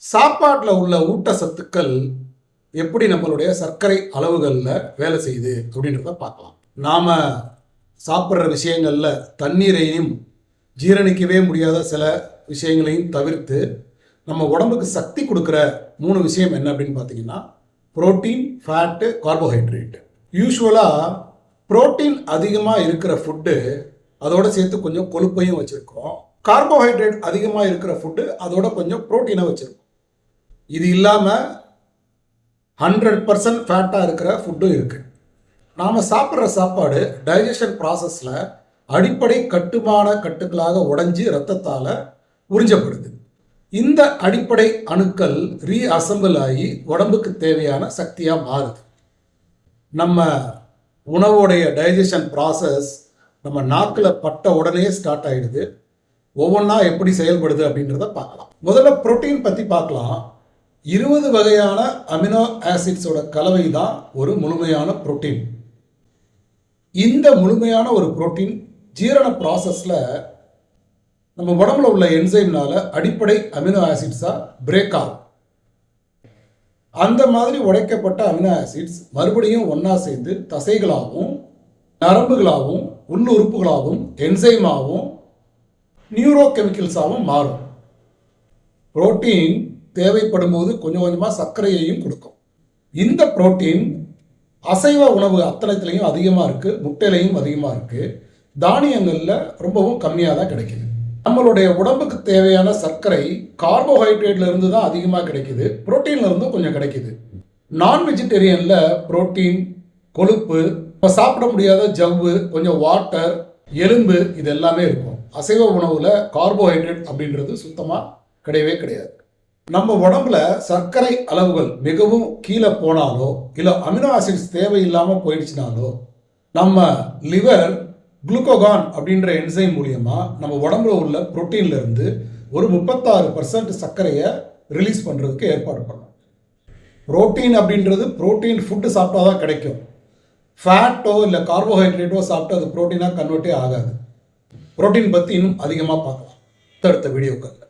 சாப்பாட்டில் உள்ள ஊட்டச்சத்துக்கள் எப்படி நம்மளுடைய சர்க்கரை அளவுகளில் வேலை செய்யுது அப்படின்றத பார்க்கலாம். நாம் சாப்பிட்ற விஷயங்களில் தண்ணீரையும் ஜீரணிக்கவே முடியாத சில விஷயங்களையும் தவிர்த்து நம்ம உடம்புக்கு சக்தி கொடுக்குற 3 விஷயம் என்ன அப்படின்னு பார்த்தீங்கன்னா புரோட்டீன், ஃபேட்டு, கார்போஹைட்ரேட்டு. யூஸ்வலாக புரோட்டீன் அதிகமாக இருக்கிற ஃபுட்டு அதோட சேர்த்து கொஞ்சம் கொழுப்பையும் வச்சுருக்கோம். கார்போஹைட்ரேட் அதிகமாக இருக்கிற ஃபுட்டு அதோட கொஞ்சம் புரோட்டீனை வச்சுருக்கோம். இது இல்லாமல் 100% ஃபேட்டாக இருக்கிற ஃபுட்டும் இருக்குது. நாம் சாப்பிட்ற சாப்பாடு டைஜஷன் ப்ராசஸில் அடிப்படை கட்டுமான கட்டுக்களாக உடைஞ்சி ரத்தத்தால் உறிஞ்சப்படுது. இந்த அடிப்படை அணுக்கள் ரீஅசம்பிள் ஆகி உடம்புக்கு தேவையான சக்தியாக மாறுது. நம்ம உணவோடைய டைஜஷன் ப்ராசஸ் நம்ம நாக்கில் பட்ட உடனே ஸ்டார்ட் ஆகிடுது. ஒவ்வொன்றா எப்படி செயல்படுது அப்படின்றத பார்க்கலாம். முதல்ல புரோட்டீன் பற்றி பார்க்கலாம். 20 வகையான அமினோ ஆசிட்ஸோட கலவை தான் ஒரு முழுமையான புரோட்டீன். இந்த முழுமையான ஒரு புரோட்டீன் ஜீரண ப்ராசஸில் நம்ம உடம்புல உள்ள என்சைம்னால அடிப்படை அமினோ ஆசிட்ஸாக பிரேக் ஆகும். அந்த மாதிரி உடைக்கப்பட்ட அமினோ ஆசிட்ஸ் மறுபடியும் ஒன்றா சேர்ந்து தசைகளாகவும் நரம்புகளாகவும் உள்ளுறுப்புகளாகவும் என்சைமாகவும் நியூரோ கெமிக்கல்ஸாகவும் மாறும். புரோட்டீன் தேவைப்படும் போது கொஞ்சம் கொஞ்சமாக சர்க்கரையையும் கொடுக்கும். இந்த புரோட்டீன் அசைவ உணவு அத்தனைத்துலையும் அதிகமாக இருக்குது, முட்டையிலையும் அதிகமாக இருக்குது, தானியங்களில் ரொம்பவும் கம்மியாக தான் கிடைக்குது. நம்மளுடைய உடம்புக்கு தேவையான சர்க்கரை கார்போஹைட்ரேட்ல இருந்து தான் அதிகமாக கிடைக்குது, புரோட்டீன்ல இருந்தும் கொஞ்சம் கிடைக்குது. நான் வெஜிடேரியனில் புரோட்டீன், கொழுப்பு, இப்போ சாப்பிட முடியாத ஜவ்வு, கொஞ்சம் வாட்டர், எலும்பு இது எல்லாமே இருக்கும். அசைவ உணவில் கார்போஹைட்ரேட் அப்படின்றது சுத்தமாக கிடையவே கிடையாது. நம்ம உடம்புல சர்க்கரை அளவுகள் மிகவும் கீழே போனாலோ இல்லை அமினோ ஆசிட்ஸ் தேவையில்லாமல் போயிடுச்சுனாலோ நம்ம லிவர் குளுக்கோகான் அப்படின்ற என்சைம் மூலியமாக நம்ம உடம்புல உள்ள புரோட்டீன்ல இருந்து ஒரு 36% சர்க்கரையை ரிலீஸ் பண்ணுறதுக்கு ஏற்பாடு பண்ணணும். புரோட்டீன் அப்படின்றது புரோட்டீன் ஃபுட்டு சாப்பிட்டா தான் கிடைக்கும். ஃபேட்டோ இல்லை கார்போஹைட்ரேட்டோ சாப்பிட்டு அது புரோட்டீனாக கன்வெர்ட்டே ஆகாது. புரோட்டீன் பற்றி இன்னும் அதிகமாக பார்க்கலாம் அடுத்த வீடியோக்களில்.